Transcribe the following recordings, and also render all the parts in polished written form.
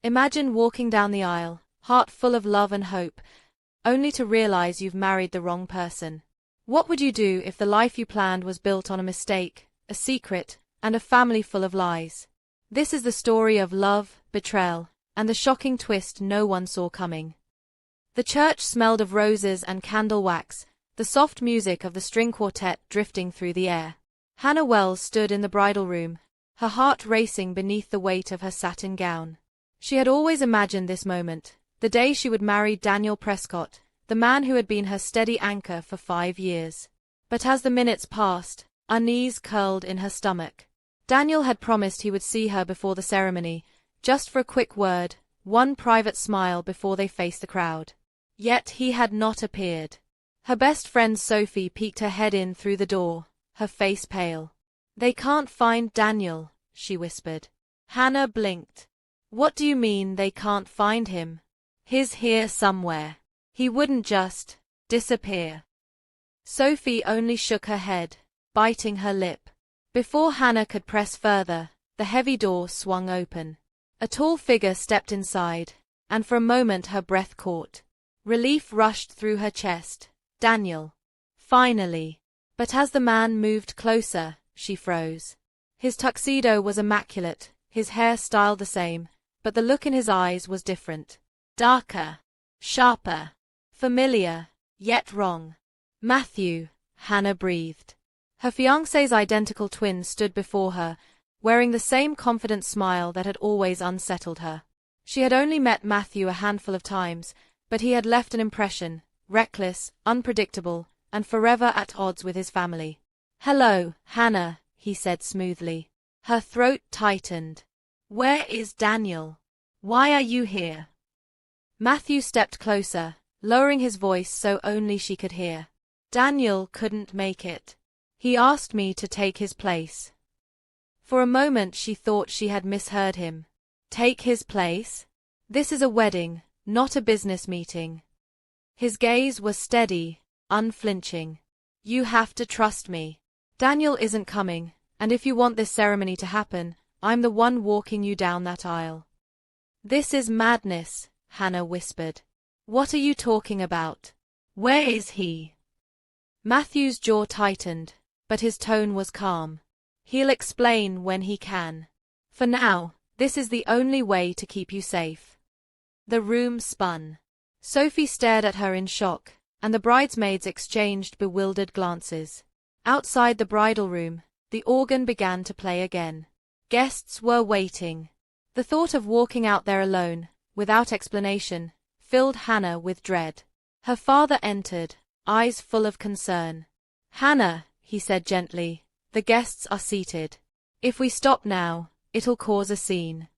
Imagine walking down the aisle, heart full of love and hope, only to realize you've married the wrong person. What would you do if the life you planned was built on a mistake, a secret, and a family full of lies? This is the story of love, betrayal, and the shocking twist no one saw coming. The church smelled of roses and candle wax, the soft music of the string quartet drifting through the air. Hannah Wells stood in the bridal room, her heart racing beneath the weight of her satin gown. She had always imagined this moment, the day she would marry Daniel Prescott, the man who had been her steady anchor for 5 years. But as the minutes passed, unease curled in her stomach. Daniel had promised he would see her before the ceremony, just for a quick word, one private smile before they faced the crowd. Yet he had not appeared. Her best friend Sophie peeked her head in through the door, her face pale. "They can't find Daniel," she whispered. Hannah blinked. "What do you mean they can't find him? He's here somewhere. He wouldn't just disappear." Sophie only shook her head, biting her lip. Before Hannah could press further, the heavy door swung open. A tall figure stepped inside, and for a moment her breath caught. Relief rushed through her chest. Daniel. Finally. But as the man moved closer, she froze. His tuxedo was immaculate, his hair styled the same, but the look in his eyes was different. Darker. Sharper. Familiar, yet wrong. "Matthew," Hannah breathed. Her fiancé's identical twin stood before her, wearing the same confident smile that had always unsettled her. She had only met Matthew a handful of times, but he had left an impression, reckless, unpredictable, and forever at odds with his family. "Hello, Hannah," he said smoothly. Her throat tightened. "Where is Daniel? Why are you here?" Matthew stepped closer, lowering his voice so only she could hear. "Daniel couldn't make it. He asked me to take his place." For a moment she thought she had misheard him. Take his place? This is a wedding, not a business meeting. His gaze was steady, unflinching. "You have to trust me. Daniel isn't coming, and if you want this ceremony to happen, I'm the one walking you down that aisle." "This is madness," Hannah whispered. "What are you talking about? Where is he?" Matthew's jaw tightened, but his tone was calm. "He'll explain when he can. For now, this is the only way to keep you safe." The room spun. Sophie stared at her in shock, and the bridesmaids exchanged bewildered glances. Outside the bridal room, the organ began to play again. Guests were waiting. The thought of walking out there alone, without explanation, filled Hannah with dread. Her father entered, eyes full of concern. "Hannah," he said gently, "the guests are seated. If we stop now, it'll cause a scene."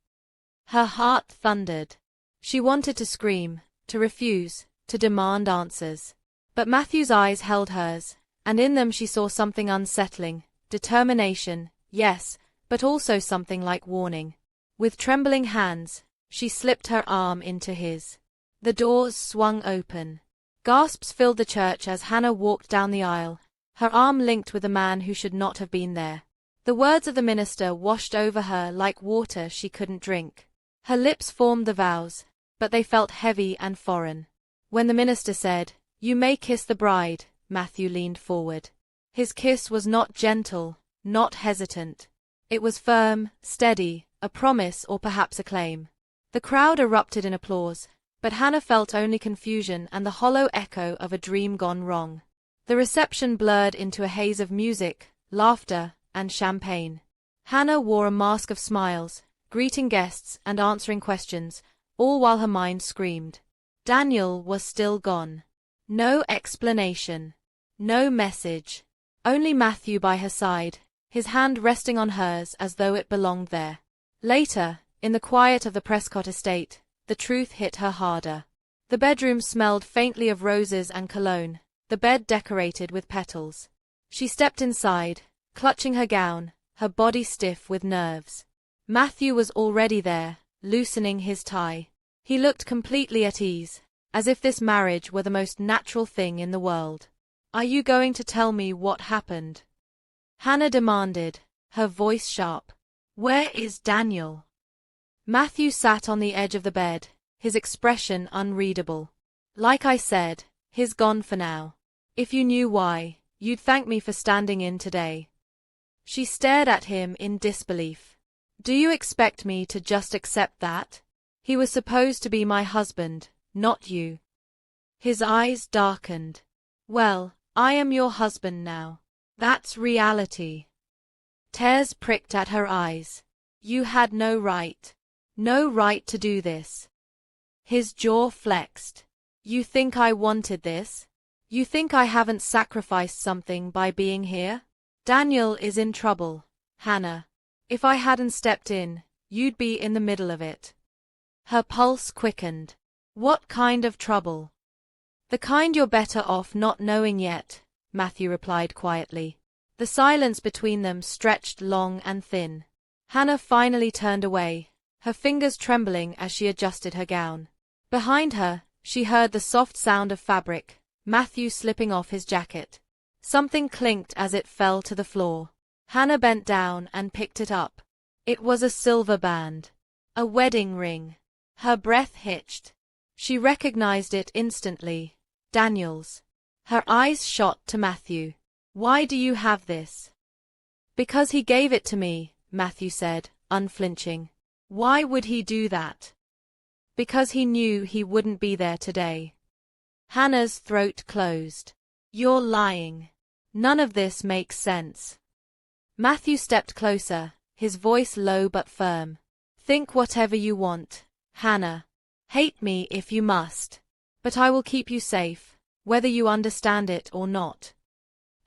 Her heart thundered. She wanted to scream, to refuse, to demand answers. But Matthew's eyes held hers, and in them she saw something unsettling, determination, yes, but also something like warning. With trembling hands, she slipped her arm into his. The doors swung open. Gasps filled the church as Hannah walked down the aisle, her arm linked with a man who should not have been there. The words of the minister washed over her like water she couldn't drink. Her lips formed the vows, but they felt heavy and foreign. When the minister said, "You may kiss the bride," Matthew leaned forward. His kiss was not gentle, not hesitant. It was firm, steady, a promise or perhaps a claim. The crowd erupted in applause, but Hannah felt only confusion and the hollow echo of a dream gone wrong. The reception blurred into a haze of music, laughter, and champagne. Hannah wore a mask of smiles, greeting guests and answering questions, all while her mind screamed. Daniel was still gone. No explanation. No message. Only Matthew by her side, his hand resting on hers as though it belonged there. Later, in the quiet of the Prescott estate, the truth hit her harder. The bedroom smelled faintly of roses and cologne, the bed decorated with petals. She stepped inside, clutching her gown, her body stiff with nerves. Matthew was already there, loosening his tie. He looked completely at ease, as if this marriage were the most natural thing in the world. "Are you going to tell me what happened?" Hannah demanded, her voice sharp. "Where is Daniel?" Matthew sat on the edge of the bed, his expression unreadable. Like I said, he's gone for now. If you knew why, you'd thank me for standing in today. She stared at him in disbelief. Do you expect me to just accept that? He was supposed to be my husband, not you. His eyes darkened. Well, I am your husband now. That's reality. Tears pricked at her eyes. You had no right. No right to do this. His jaw flexed. You think I wanted this? You think I haven't sacrificed something by being here? Daniel is in trouble, Hannah. If I hadn't stepped in, you'd be in the middle of it. Her pulse quickened. What kind of trouble? The kind you're better off not knowing yet, Matthew replied quietly. The silence between them stretched long and thin. Hannah finally turned away, her fingers trembling as she adjusted her gown. Behind her, she heard the soft sound of fabric, Matthew slipping off his jacket. Something clinked as it fell to the floor. Hannah bent down and picked it up. It was a silver band. A wedding ring. Her breath hitched. She recognized it instantly. Daniel's. Her eyes shot to Matthew. Why do you have this? Because he gave it to me, Matthew said, unflinching. Why would he do that? Because he knew he wouldn't be there today. Hannah's throat closed. You're lying. None of this makes sense. Matthew stepped closer, his voice low but firm. Think whatever you want, Hannah. Hate me if you must. But I will keep you safe, whether you understand it or not.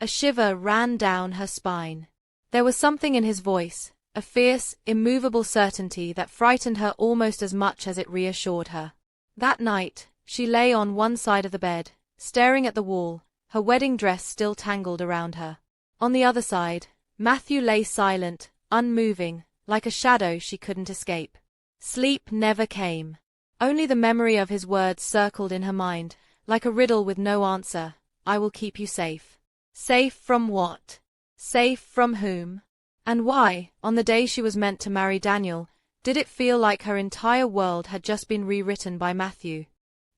A shiver ran down her spine. There was something in his voice, a fierce, immovable certainty that frightened her almost as much as it reassured her. That night, she lay on one side of the bed, staring at the wall, her wedding dress still tangled around her. On the other side, Matthew lay silent, unmoving, like a shadow she couldn't escape. Sleep never came. Only the memory of his words circled in her mind, like a riddle with no answer. I will keep you safe. Safe from what? Safe from whom? And why, on the day she was meant to marry Daniel, did it feel like her entire world had just been rewritten by Matthew?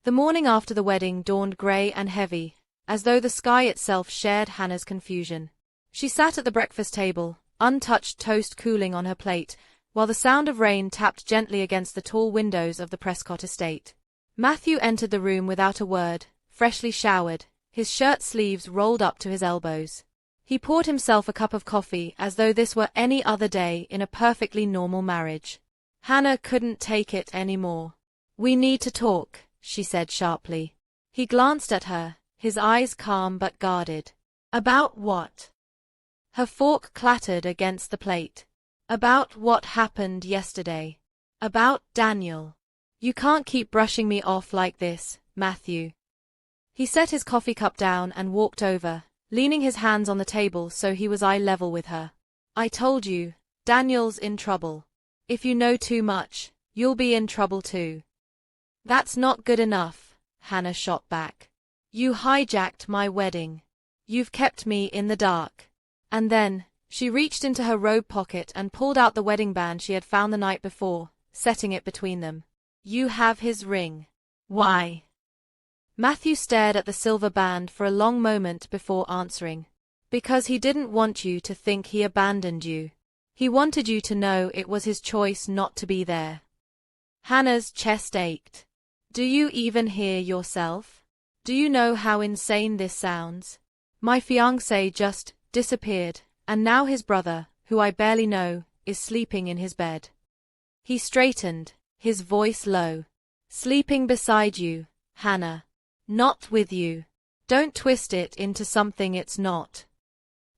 The morning after the wedding dawned grey and heavy, as though the sky itself shared Hannah's confusion. She sat at the breakfast table, untouched toast cooling on her plate, while the sound of rain tapped gently against the tall windows of the Prescott estate. Matthew entered the room without a word, freshly showered, his shirt sleeves rolled up to his elbows. He poured himself a cup of coffee as though this were any other day in a perfectly normal marriage. Hannah couldn't take it anymore. We need to talk, she said sharply. He glanced at her, his eyes calm but guarded. About what? Her fork clattered against the plate. About what happened yesterday. About Daniel. You can't keep brushing me off like this, Matthew. He set his coffee cup down and walked over, leaning his hands on the table so he was eye level with her. I told you, Daniel's in trouble. If you know too much, you'll be in trouble too. That's not good enough, Hannah shot back. You hijacked my wedding. You've kept me in the dark. And then, she reached into her robe pocket and pulled out the wedding band she had found the night before, setting it between them. You have his ring. Why? Matthew stared at the silver band for a long moment before answering. Because he didn't want you to think he abandoned you. He wanted you to know it was his choice not to be there. Hannah's chest ached. Do you even hear yourself? Do you know how insane this sounds? My fiancé just disappeared, and now his brother, who I barely know, is sleeping in his bed. He straightened, his voice low. Sleeping beside you, Hannah. Not with you. Don't twist it into something it's not.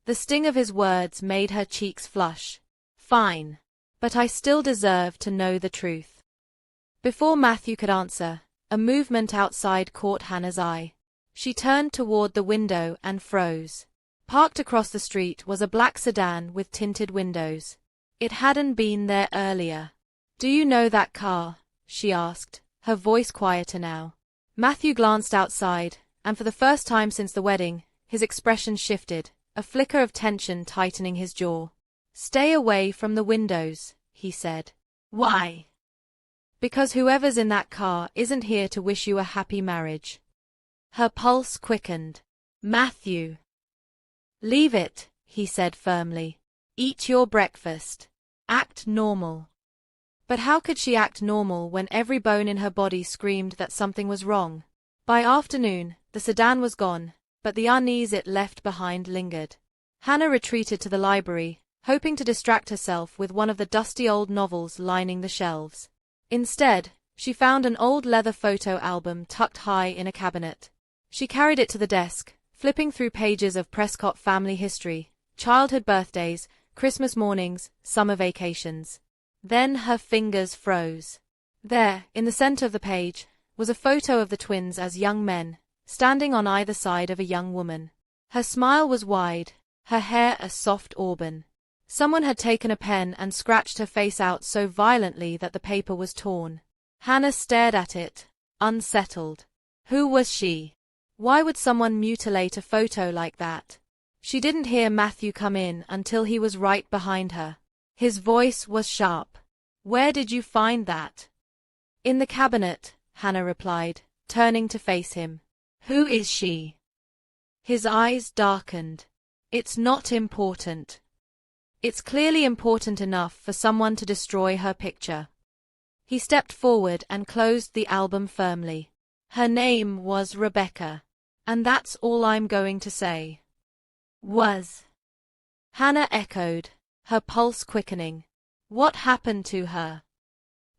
The sting of his words made her cheeks flush. Fine. But I still deserve to know the truth. Before Matthew could answer, a movement outside caught Hannah's eye. She turned toward the window and froze. Parked across the street was a black sedan with tinted windows. It hadn't been there earlier. Do you know that car? She asked, her voice quieter now. Matthew glanced outside, and for the first time since the wedding, his expression shifted, a flicker of tension tightening his jaw. Stay away from the windows, he said. Why? Because whoever's in that car isn't here to wish you a happy marriage. Her pulse quickened. Matthew. Leave it, he said firmly. Eat your breakfast. Act normal. But how could she act normal when every bone in her body screamed that something was wrong? By afternoon, the sedan was gone, but the unease it left behind lingered. Hannah retreated to the library, hoping to distract herself with one of the dusty old novels lining the shelves. Instead, she found an old leather photo album tucked high in a cabinet. She carried it to the desk, flipping through pages of Prescott family history, childhood birthdays, Christmas mornings, summer vacations. Then her fingers froze. There, in the center of the page, was a photo of the twins as young men, standing on either side of a young woman. Her smile was wide, her hair a soft auburn. Someone had taken a pen and scratched her face out so violently that the paper was torn. Hannah stared at it, unsettled. Who was she? Why would someone mutilate a photo like that? She didn't hear Matthew come in until he was right behind her. His voice was sharp. Where did you find that? In the cabinet, Hannah replied, turning to face him. Who is she? His eyes darkened. It's not important. It's clearly important enough for someone to destroy her picture. He stepped forward and closed the album firmly. Her name was Rebecca. And that's all I'm going to say. Was. Hannah echoed, her pulse quickening. What happened to her?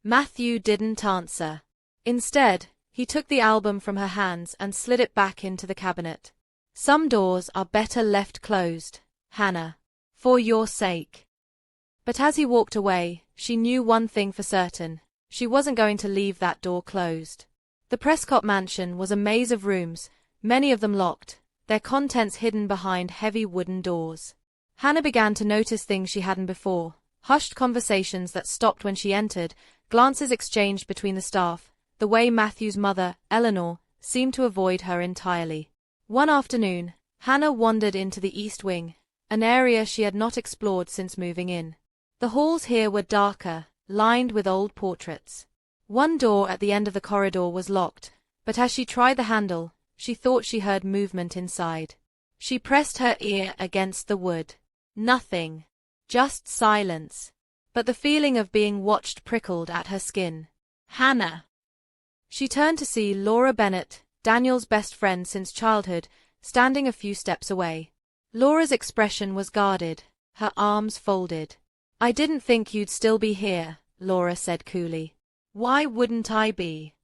Matthew didn't answer. Instead, he took the album from her hands and slid it back into the cabinet. Some doors are better left closed, Hannah. For your sake. But as he walked away, she knew one thing for certain. She wasn't going to leave that door closed. The Prescott mansion was a maze of rooms, many of them locked, their contents hidden behind heavy wooden doors. Hannah began to notice things she hadn't before, hushed conversations that stopped when she entered, glances exchanged between the staff, the way Matthew's mother, Eleanor, seemed to avoid her entirely. One afternoon, Hannah wandered into the East Wing, an area she had not explored since moving in. The halls here were darker, lined with old portraits. One door at the end of the corridor was locked, but as she tried the handle, she thought she heard movement inside. She pressed her ear against the wood. Nothing. Just silence. But the feeling of being watched prickled at her skin. Hannah. She turned to see Laura Bennett, Daniel's best friend since childhood, standing a few steps away. Laura's expression was guarded, her arms folded. I didn't think you'd still be here, Laura said coolly. Why wouldn't I be?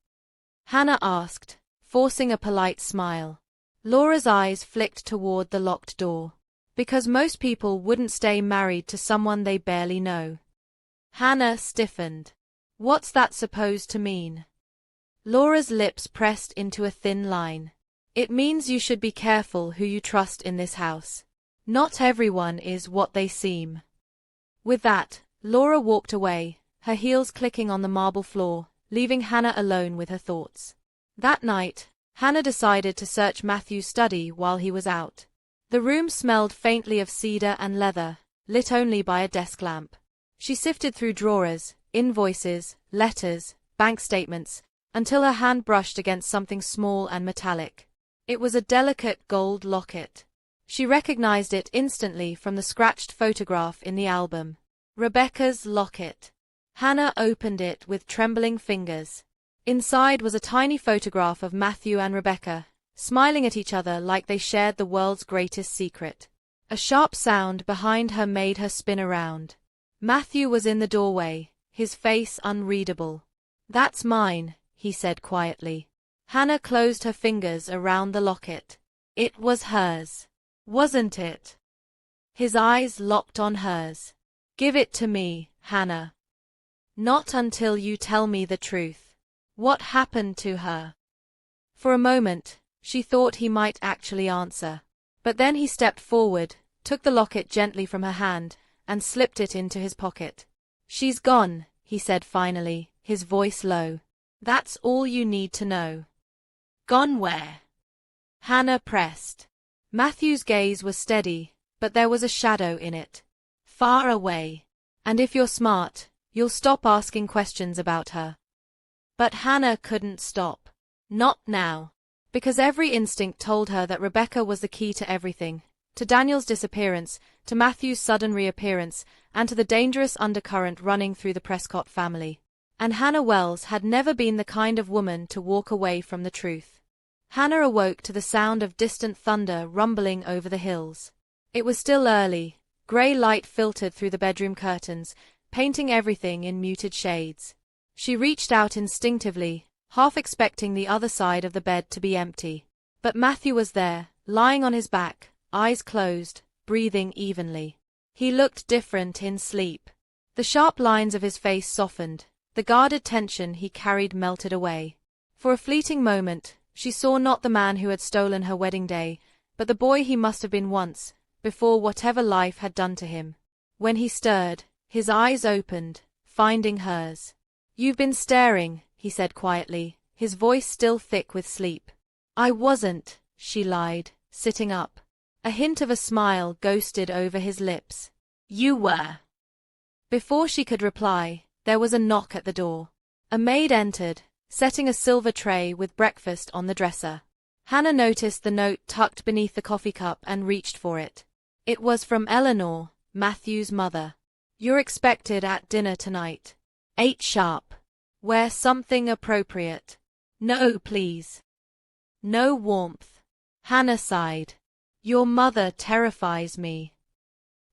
Hannah asked, forcing a polite smile. Laura's eyes flicked toward the locked door. Because most people wouldn't stay married to someone they barely know. Hannah stiffened. What's that supposed to mean? Laura's lips pressed into a thin line. It means you should be careful who you trust in this house. Not everyone is what they seem. With that, Laura walked away, her heels clicking on the marble floor, leaving Hannah alone with her thoughts. That night, Hannah decided to search Matthew's study while he was out. The room smelled faintly of cedar and leather, lit only by a desk lamp. She sifted through drawers, invoices, letters, bank statements, until her hand brushed against something small and metallic. It was a delicate gold locket. She recognized it instantly from the scratched photograph in the album. Rebecca's locket. Hannah opened it with trembling fingers. Inside was a tiny photograph of Matthew and Rebecca, smiling at each other like they shared the world's greatest secret. A sharp sound behind her made her spin around. Matthew was in the doorway, his face unreadable. That's mine, he said quietly. Hannah closed her fingers around the locket. It was hers. Wasn't it? His eyes locked on hers. Give it to me, Hannah. Not until you tell me the truth. What happened to her? For a moment, she thought he might actually answer. But then he stepped forward, took the locket gently from her hand, and slipped it into his pocket. She's gone, he said finally, his voice low. That's all you need to know. Gone where? Hannah pressed. Matthew's gaze was steady, but there was a shadow in it. Far away. And if you're smart, you'll stop asking questions about her. But Hannah couldn't stop. Not now. Because every instinct told her that Rebecca was the key to everything. To Daniel's disappearance, to Matthew's sudden reappearance, and to the dangerous undercurrent running through the Prescott family. And Hannah Wells had never been the kind of woman to walk away from the truth. Hannah awoke to the sound of distant thunder rumbling over the hills. It was still early. Grey light filtered through the bedroom curtains, painting everything in muted shades. She reached out instinctively, half expecting the other side of the bed to be empty. But Matthew was there, lying on his back, eyes closed, breathing evenly. He looked different in sleep. The sharp lines of his face softened, the guarded tension he carried melted away. For a fleeting moment, she saw not the man who had stolen her wedding day, but the boy he must have been once, before whatever life had done to him. When he stirred, his eyes opened, finding hers. "You've been staring," he said quietly, his voice still thick with sleep. "I wasn't," she lied, sitting up. A hint of a smile ghosted over his lips. "You were." Before she could reply, there was a knock at the door. A maid entered, setting a silver tray with breakfast on the dresser. Hannah noticed the note tucked beneath the coffee cup and reached for it. It was from Eleanor, Matthew's mother. "You're expected at dinner tonight. 8 sharp. Wear something appropriate. No, please." No warmth. Hannah sighed. "Your mother terrifies me."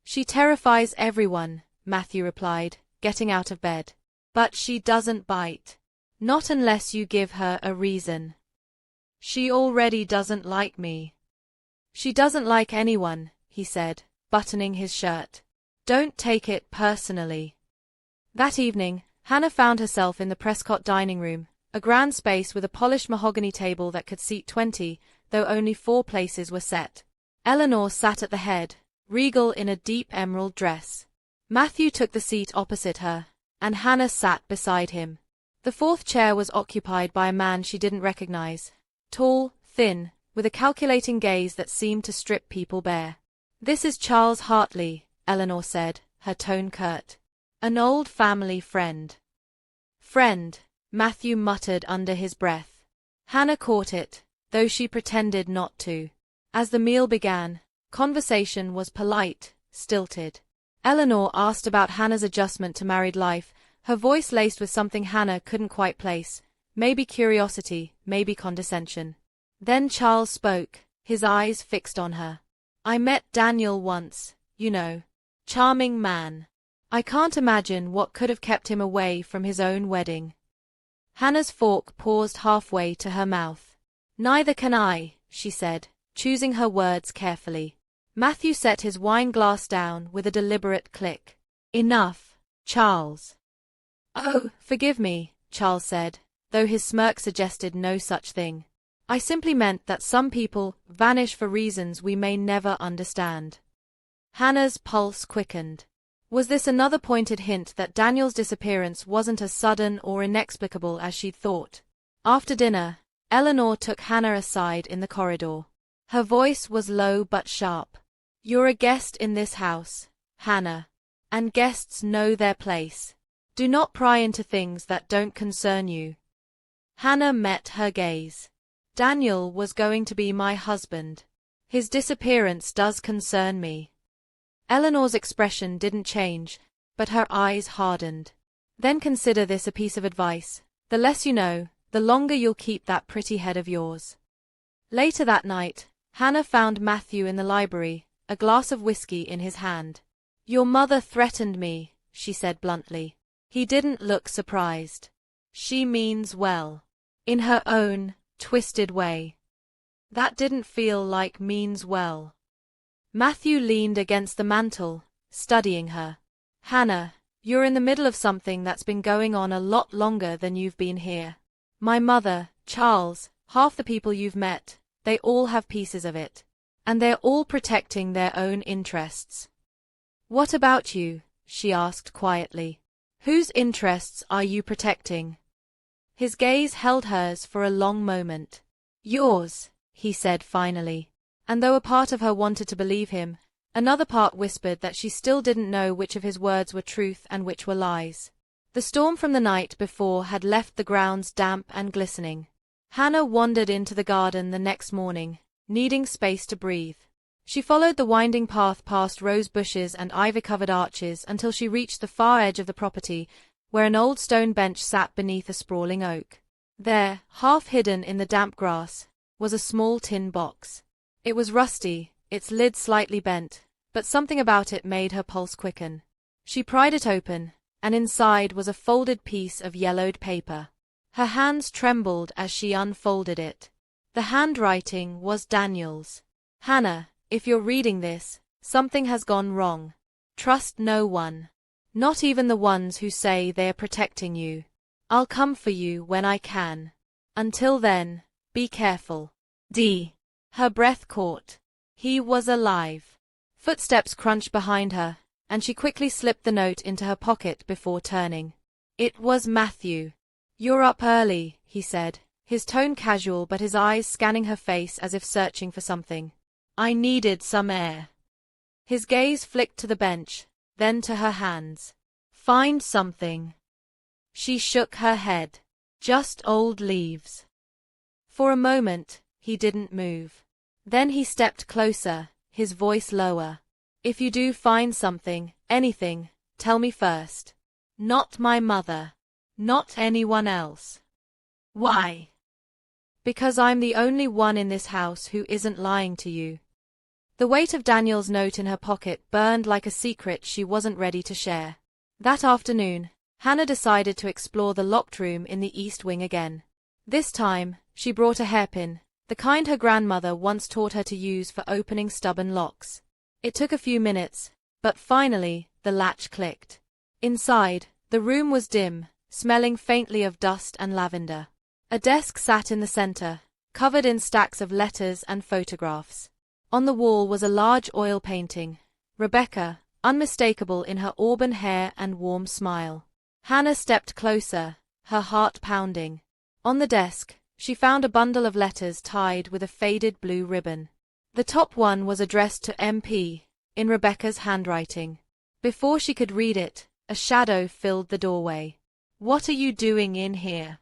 "She terrifies everyone," Matthew replied, getting out of bed. "But she doesn't bite. Not unless you give her a reason. She already doesn't like me." "She doesn't like anyone," he said, buttoning his shirt. "Don't take it personally." That evening, Hannah found herself in the Prescott dining room, a grand space with a polished mahogany table that could seat 20, though only 4 places were set. Eleanor sat at the head, regal in a deep emerald dress. Matthew took the seat opposite her, and Hannah sat beside him. The 4th chair was occupied by a man she didn't recognize. Tall, thin, with a calculating gaze that seemed to strip people bare. "This is Charles Hartley," Eleanor said, her tone curt. "An old family friend." "Friend," Matthew muttered under his breath. Hannah caught it, though she pretended not to. As the meal began, conversation was polite, stilted. Eleanor asked about Hannah's adjustment to married life, her voice laced with something Hannah couldn't quite place, maybe curiosity, maybe condescension. Then Charles spoke, his eyes fixed on her. "I met Daniel once, you know. Charming man. I can't imagine what could have kept him away from his own wedding." Hannah's fork paused halfway to her mouth. "Neither can I," she said, choosing her words carefully. Matthew set his wine glass down with a deliberate click. "Enough, Charles." "Oh, forgive me," Charles said, though his smirk suggested no such thing. "I simply meant that some people vanish for reasons we may never understand." Hannah's pulse quickened. Was this another pointed hint that Daniel's disappearance wasn't as sudden or inexplicable as she'd thought? After dinner, Eleanor took Hannah aside in the corridor. Her voice was low but sharp. "You're a guest in this house, Hannah. And guests know their place. Do not pry into things that don't concern you." Hannah met her gaze. "Daniel was going to be my husband. His disappearance does concern me." Eleanor's expression didn't change, but her eyes hardened. "Then consider this a piece of advice. The less you know, the longer you'll keep that pretty head of yours." Later that night, Hannah found Matthew in the library, a glass of whiskey in his hand. "Your mother threatened me," she said bluntly. He didn't look surprised. "She means well." In her own, twisted way. That didn't feel like means well. Matthew leaned against the mantel, studying her. "Hannah, you're in the middle of something that's been going on a lot longer than you've been here. My mother, Charles, half the people you've met, they all have pieces of it. And they're all protecting their own interests." "What about you?" she asked quietly. "Whose interests are you protecting?" His gaze held hers for a long moment. "Yours," he said finally. And though a part of her wanted to believe him, another part whispered that she still didn't know which of his words were truth and which were lies. The storm from the night before had left the grounds damp and glistening. Hannah wandered into the garden the next morning, needing space to breathe. She followed the winding path past rose bushes and ivy-covered arches until she reached the far edge of the property, where an old stone bench sat beneath a sprawling oak. There, half hidden in the damp grass, was a small tin box. It was rusty, its lid slightly bent, but something about it made her pulse quicken. She pried it open, and inside was a folded piece of yellowed paper. Her hands trembled as she unfolded it. The handwriting was Daniel's. "Hannah, if you're reading this, something has gone wrong. Trust no one. Not even the ones who say they're protecting you. I'll come for you when I can. Until then, be careful. D." Her breath caught. He was alive. Footsteps crunched behind her, and she quickly slipped the note into her pocket before turning. It was Matthew. "You're up early," he said, his tone casual but his eyes scanning her face as if searching for something. "I needed some air." His gaze flicked to the bench, then to her hands. "Find something." She shook her head. "Just old leaves." For a moment, he didn't move. Then he stepped closer, his voice lower. "If you do find something, anything, tell me first. Not my mother. Not anyone else." "Why?" "Because I'm the only one in this house who isn't lying to you." The weight of Daniel's note in her pocket burned like a secret she wasn't ready to share. That afternoon, Hannah decided to explore the locked room in the east wing again. This time, she brought a hairpin, the kind her grandmother once taught her to use for opening stubborn locks. It took a few minutes, but finally, the latch clicked. Inside, the room was dim, smelling faintly of dust and lavender. A desk sat in the center, covered in stacks of letters and photographs. On the wall was a large oil painting, Rebecca, unmistakable in her auburn hair and warm smile. Hannah stepped closer, her heart pounding. On the desk, she found a bundle of letters tied with a faded blue ribbon. The top one was addressed to MP, in Rebecca's handwriting. Before she could read it, a shadow filled the doorway. "What are you doing in here?"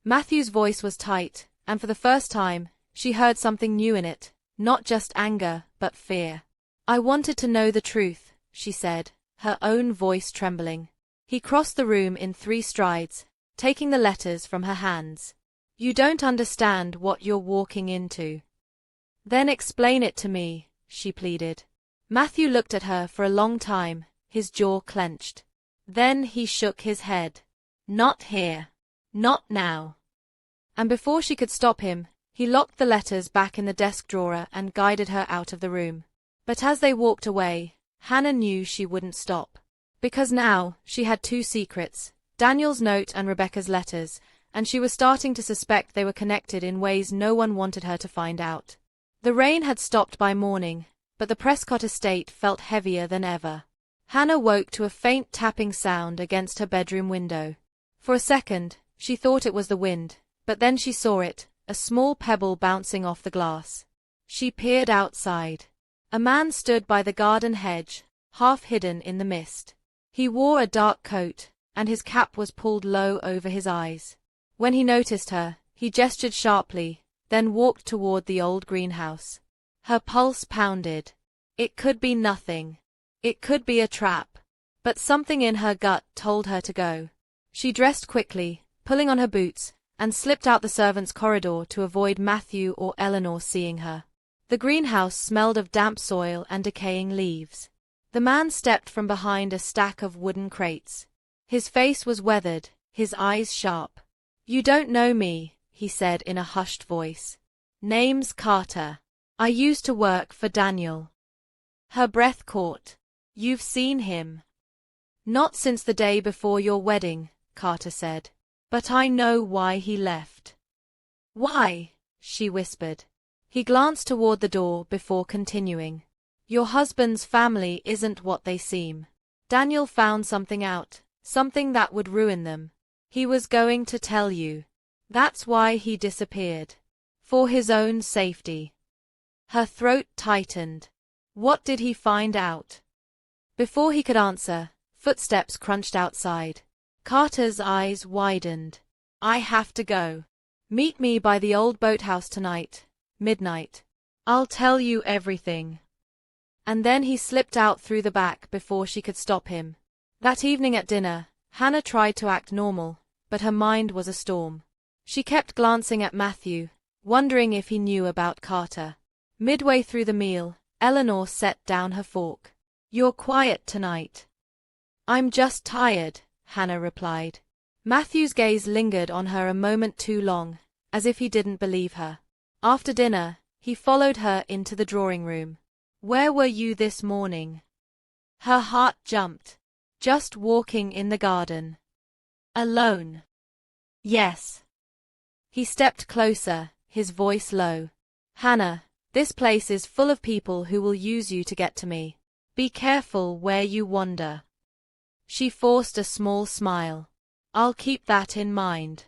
Matthew's voice was tight, and for the first time, she heard something new in it, not just anger, but fear. "I wanted to know the truth," she said, her own voice trembling. He crossed the room in 3 strides, taking the letters from her hands. "You don't understand what you're walking into." "Then explain it to me," she pleaded. Matthew looked at her for a long time, his jaw clenched. Then he shook his head. "Not here. Not now." And before she could stop him, he locked the letters back in the desk drawer and guided her out of the room. But as they walked away, Hannah knew she wouldn't stop. Because now, she had 2 secrets, Daniel's note and Rebecca's letters, and she was starting to suspect they were connected in ways no one wanted her to find out. The rain had stopped by morning, but the Prescott estate felt heavier than ever. Hannah woke to a faint tapping sound against her bedroom window. For a second, she thought it was the wind, but then she saw it, a small pebble bouncing off the glass. She peered outside. A man stood by the garden hedge, half hidden in the mist. He wore a dark coat, and his cap was pulled low over his eyes. When he noticed her, he gestured sharply, then walked toward the old greenhouse. Her pulse pounded. It could be nothing. It could be a trap. But something in her gut told her to go. She dressed quickly, pulling on her boots, and slipped out the servants' corridor to avoid Matthew or Eleanor seeing her. The greenhouse smelled of damp soil and decaying leaves. The man stepped from behind a stack of wooden crates. His face was weathered, his eyes sharp. "You don't know me," he said in a hushed voice. "Name's Carter. I used to work for Daniel." Her breath caught. "You've seen him." "Not since the day before your wedding," Carter said. "But I know why he left." "Why?" she whispered. He glanced toward the door before continuing. "Your husband's family isn't what they seem. Daniel found something out, something that would ruin them. He was going to tell you. That's why he disappeared. For his own safety." Her throat tightened. What did he find out? Before he could answer, footsteps crunched outside. Carter's eyes widened. I have to go. Meet me by the old boathouse tonight, midnight. I'll tell you everything. And then he slipped out through the back before she could stop him. That evening at dinner, Hannah tried to act normal, but her mind was a storm. She kept glancing at Matthew, wondering if he knew about Carter. Midway through the meal, Eleanor set down her fork. You're quiet tonight. I'm just tired, Hannah replied. Matthew's gaze lingered on her a moment too long, as if he didn't believe her. After dinner, he followed her into the drawing room. Where were you this morning? Her heart jumped. Just walking in the garden. Alone? Yes. He stepped closer, his voice low. Hannah, this place is full of people who will use you to get to me. Be careful where you wander. She forced a small smile. I'll keep that in mind.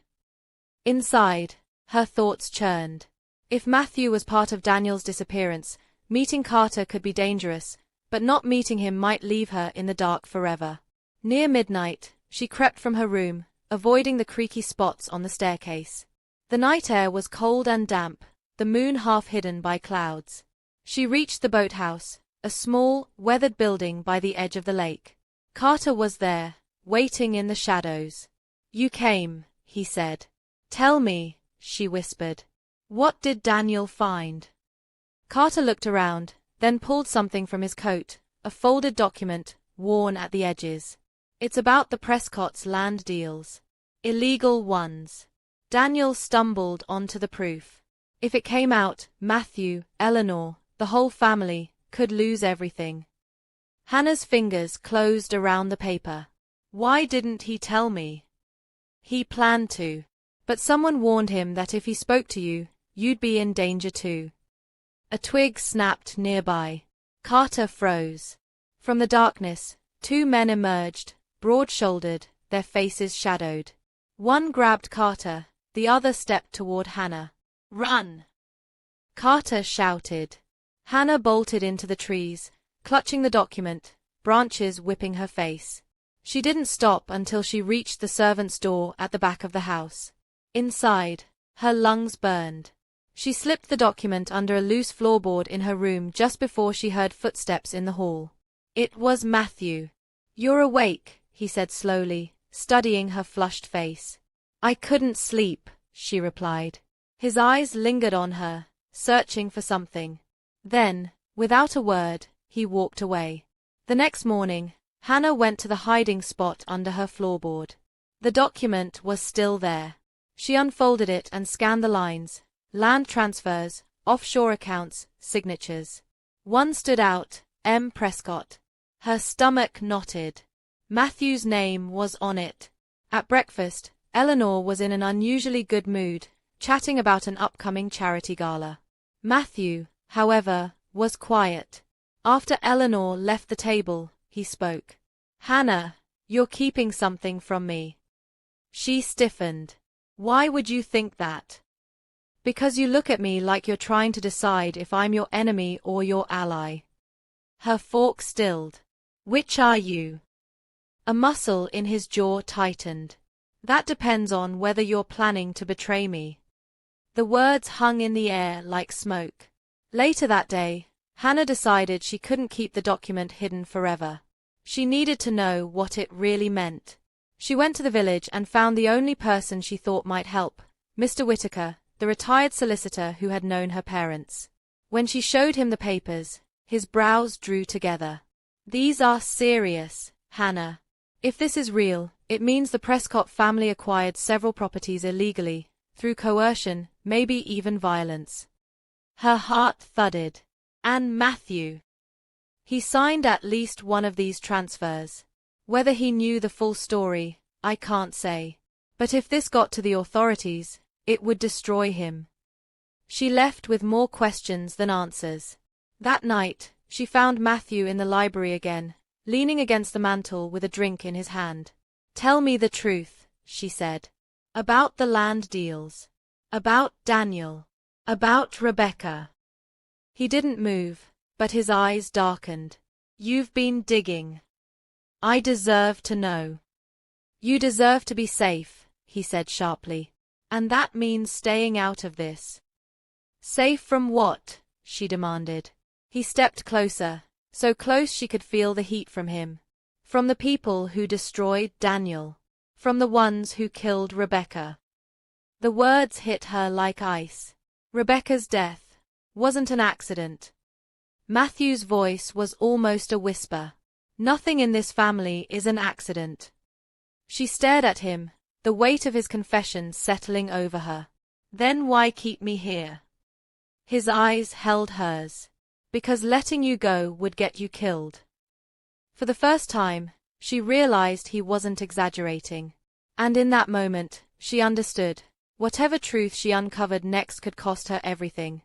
Inside, her thoughts churned. If Matthew was part of Daniel's disappearance, meeting Carter could be dangerous, but not meeting him might leave her in the dark forever. Near midnight, she crept from her room, avoiding the creaky spots on the staircase. The night air was cold and damp, the moon half hidden by clouds. She reached the boathouse, a small, weathered building by the edge of the lake. Carter was there, waiting in the shadows. You came, he said. Tell me, she whispered. What did Daniel find? Carter looked around, then pulled something from his coat, a folded document, worn at the edges. It's about the Prescott's land deals. Illegal ones. Daniel stumbled onto the proof. If it came out, Matthew, Eleanor, the whole family, could lose everything. Hannah's fingers closed around the paper. Why didn't he tell me? He planned to. But someone warned him that if he spoke to you, you'd be in danger too. A twig snapped nearby. Carter froze. From the darkness, two men emerged, broad-shouldered, their faces shadowed. One grabbed Carter, the other stepped toward Hannah. Run! Carter shouted. Hannah bolted into the trees, clutching the document, branches whipping her face. She didn't stop until she reached the servant's door at the back of the house. Inside, her lungs burned. She slipped the document under a loose floorboard in her room just before she heard footsteps in the hall. It was Matthew. You're awake, he said slowly, studying her flushed face. I couldn't sleep, she replied. His eyes lingered on her, searching for something. Then, without a word, he walked away. The next morning, Hannah went to the hiding spot under her floorboard. The document was still there. She unfolded it and scanned the lines. Land transfers, offshore accounts, signatures. One stood out, M. Prescott. Her stomach knotted. Matthew's name was on it. At breakfast, Eleanor was in an unusually good mood, chatting about an upcoming charity gala. Matthew, however, was quiet. After Eleanor left the table, he spoke. Hannah, you're keeping something from me. She stiffened. Why would you think that? Because you look at me like you're trying to decide if I'm your enemy or your ally. Her fork stilled. Which are you? A muscle in his jaw tightened. That depends on whether you're planning to betray me. The words hung in the air like smoke. Later that day, Hannah decided she couldn't keep the document hidden forever. She needed to know what it really meant. She went to the village and found the only person she thought might help, Mr. Whitaker, the retired solicitor who had known her parents. When she showed him the papers, his brows drew together. These are serious, Hannah. If this is real, it means the Prescott family acquired several properties illegally, through coercion, maybe even violence. Her heart thudded. And Matthew. He signed at least one of these transfers. Whether he knew the full story, I can't say. But if this got to the authorities, it would destroy him. She left with more questions than answers. That night, she found Matthew in the library again, leaning against the mantel with a drink in his hand. Tell me the truth, she said. About the land deals. About Daniel. About Rebecca. He didn't move, but his eyes darkened. You've been digging. I deserve to know. You deserve to be safe, he said sharply. And that means staying out of this. Safe from what? She demanded. He stepped closer, so close she could feel the heat from him. From the people who destroyed Daniel. From the ones who killed Rebecca. The words hit her like ice. Rebecca's death wasn't an accident. Matthew's voice was almost a whisper. Nothing in this family is an accident. She stared at him, the weight of his confession settling over her. Then why keep me here? His eyes held hers. Because letting you go would get you killed. For the first time, she realized he wasn't exaggerating. And in that moment, she understood. Whatever truth she uncovered next could cost her everything.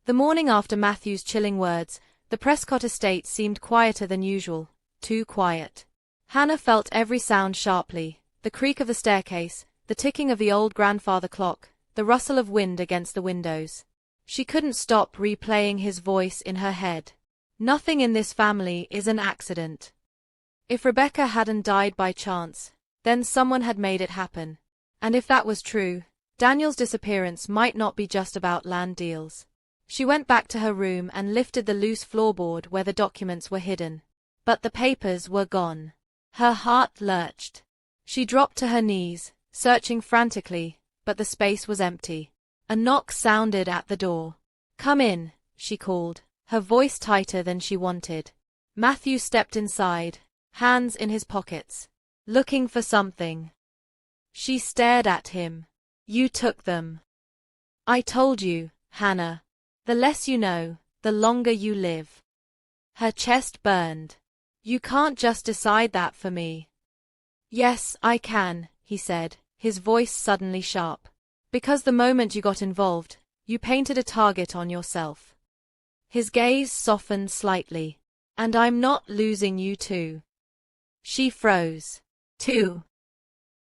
The morning after Matthew's chilling words, the Prescott estate seemed quieter than usual, too quiet. Hannah felt every sound sharply, the creak of the staircase, the ticking of the old grandfather clock, the rustle of wind against the windows. She couldn't stop replaying his voice in her head. Nothing in this family is an accident. If Rebecca hadn't died by chance, then someone had made it happen. And if that was true, Daniel's disappearance might not be just about land deals. She went back to her room and lifted the loose floorboard where the documents were hidden. But the papers were gone. Her heart lurched. She dropped to her knees, searching frantically, but the space was empty. A knock sounded at the door. "Come in," she called, her voice tighter than she wanted. Matthew stepped inside, hands in his pockets. "Looking for something?" She stared at him. "You took them." "I told you, Hannah. The less you know, the longer you live." Her chest burned. "You can't just decide that for me." "Yes, I can," he said, his voice suddenly sharp. "Because the moment you got involved, you painted a target on yourself." His gaze softened slightly. "And I'm not losing you too." She froze. "Too?"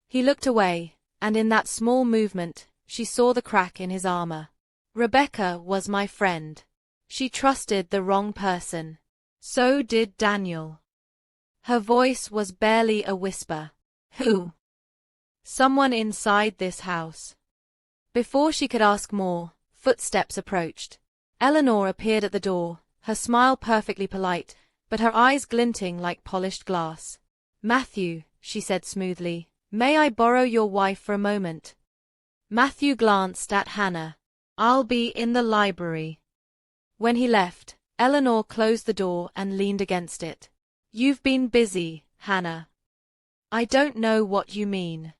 He looked away, and in that small movement, she saw the crack in his armor. "Rebecca was my friend. She trusted the wrong person. So did Daniel." Her voice was barely a whisper. "Who?" "Someone inside this house." Before she could ask more, footsteps approached. Eleanor appeared at the door, her smile perfectly polite, but her eyes glinting like polished glass. "Matthew," she said smoothly, "may I borrow your wife for a moment?" Matthew glanced at Hannah. "I'll be in the library." When he left, Eleanor closed the door and leaned against it. "You've been busy, Hannah." "I don't know what you mean."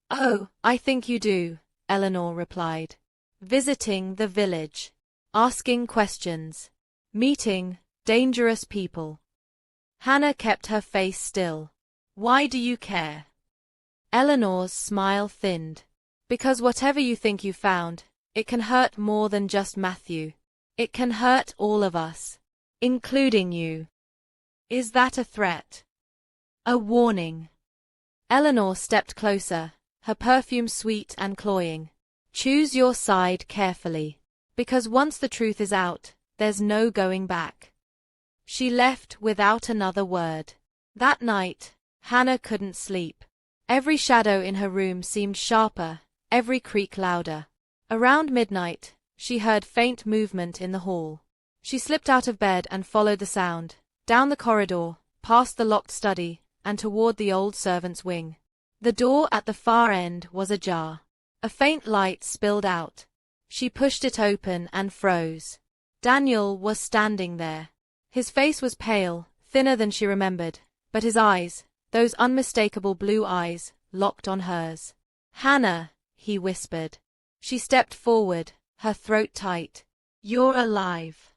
"Oh, I think you do," Eleanor replied. "Visiting the village. Asking questions. Meeting dangerous people." Hannah kept her face still. "Why do you care?" Eleanor's smile thinned. "Because whatever you think you found, it can hurt more than just Matthew. It can hurt all of us. Including you." "Is that a threat?" "A warning." Eleanor stepped closer, her perfume sweet and cloying. "Choose your side carefully. Because once the truth is out, there's no going back." She left without another word. That night, Hannah couldn't sleep. Every shadow in her room seemed sharper, every creak louder. Around midnight, she heard faint movement in the hall. She slipped out of bed and followed the sound, down the corridor, past the locked study, and toward the old servant's wing. The door at the far end was ajar. A faint light spilled out. She pushed it open and froze. Daniel was standing there. His face was pale, thinner than she remembered, but his eyes, those unmistakable blue eyes, locked on hers. "Hannah," he whispered. She stepped forward, her throat tight. "You're alive."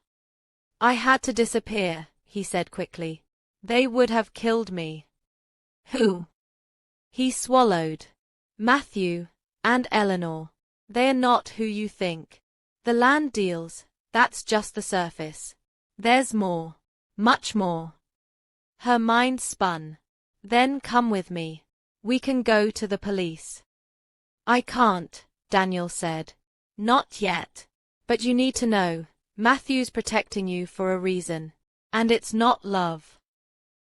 "I had to disappear," he said quickly. "They would have killed me." "Who?" He swallowed. "Matthew and Eleanor. They're not who you think. The land deals, that's just the surface. There's more. Much more." Her mind spun. "Then come with me. We can go to the police." "I can't," Daniel said. "Not yet. But you need to know, Matthew's protecting you for a reason. And it's not love."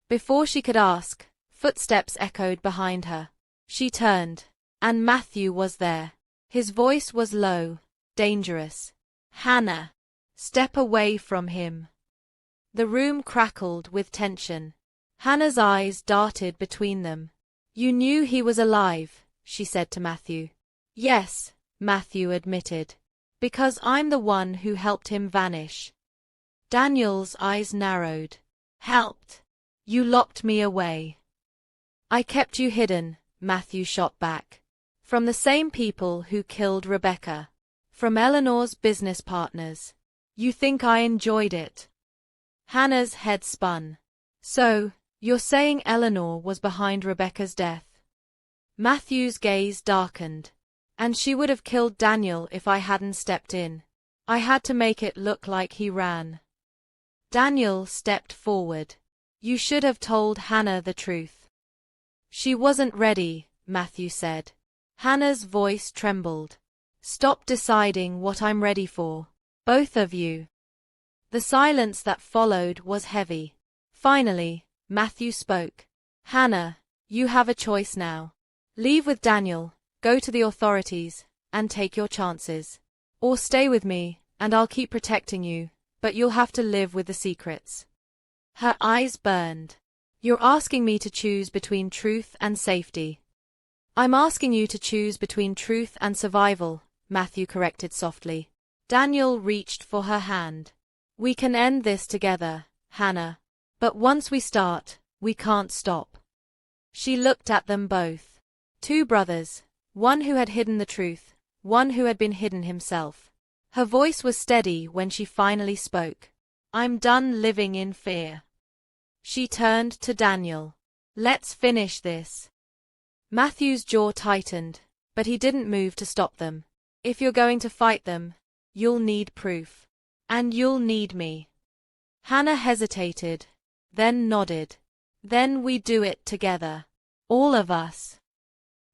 Before she could ask, footsteps echoed behind her. She turned, and Matthew was there. His voice was low, dangerous. Hannah, step away from him. The room crackled with tension. Hannah's eyes darted between them. You knew he was alive, she said to Matthew. Yes, Matthew admitted. Because I'm the one who helped him vanish. Daniel's eyes narrowed. Helped? You locked me away. I kept you hidden, Matthew shot back. From the same people who killed Rebecca. From Eleanor's business partners. You think I enjoyed it? Hannah's head spun. So, you're saying Eleanor was behind Rebecca's death? Matthew's gaze darkened. And she would have killed Daniel if I hadn't stepped in. I had to make it look like he ran. Daniel stepped forward. You should have told Hannah the truth. She wasn't ready, Matthew said. Hannah's voice trembled. Stop deciding what I'm ready for. Both of you. The silence that followed was heavy. Finally, Matthew spoke. Hannah, you have a choice now. Leave with Daniel, go to the authorities, and take your chances. Or stay with me, and I'll keep protecting you, but you'll have to live with the secrets. Her eyes burned. You're asking me to choose between truth and safety. I'm asking you to choose between truth and survival, Matthew corrected softly. Daniel reached for her hand. We can end this together, Hannah. But once we start, we can't stop. She looked at them both. Two brothers, one who had hidden the truth, one who had been hidden himself. Her voice was steady when she finally spoke. I'm done living in fear. She turned to Daniel. Let's finish this. Matthew's jaw tightened, but he didn't move to stop them. If you're going to fight them, you'll need proof. And you'll need me. Hannah hesitated, then nodded. Then we do it together. All of us.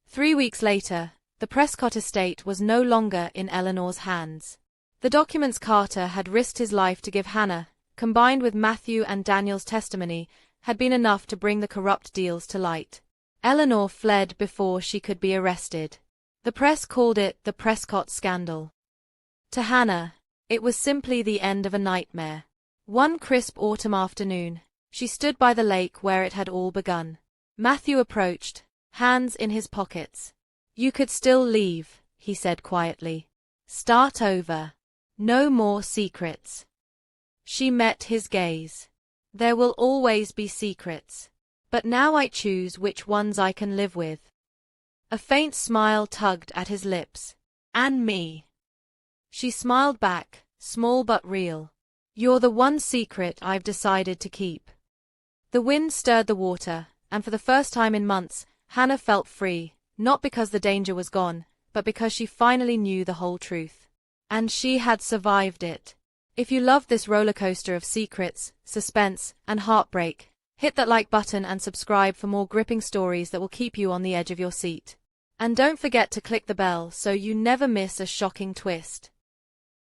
3 weeks later, the Prescott estate was no longer in Eleanor's hands. The documents Carter had risked his life to give Hannah, combined with Matthew and Daniel's testimony, had been enough to bring the corrupt deals to light. Eleanor fled before she could be arrested. The press called it the Prescott scandal. To Hannah, it was simply the end of a nightmare. One crisp autumn afternoon, she stood by the lake where it had all begun. Matthew approached, hands in his pockets. You could still leave, he said quietly. Start over. No more secrets. She met his gaze. There will always be secrets. But now I choose which ones I can live with. A faint smile tugged at his lips. And me. She smiled back, small but real. You're the one secret I've decided to keep. The wind stirred the water, and for the first time in months, Hannah felt free, not because the danger was gone, but because she finally knew the whole truth. And she had survived it. If you loved this roller coaster of secrets, suspense, and heartbreak, hit that like button and subscribe for more gripping stories that will keep you on the edge of your seat. And don't forget to click the bell so you never miss a shocking twist.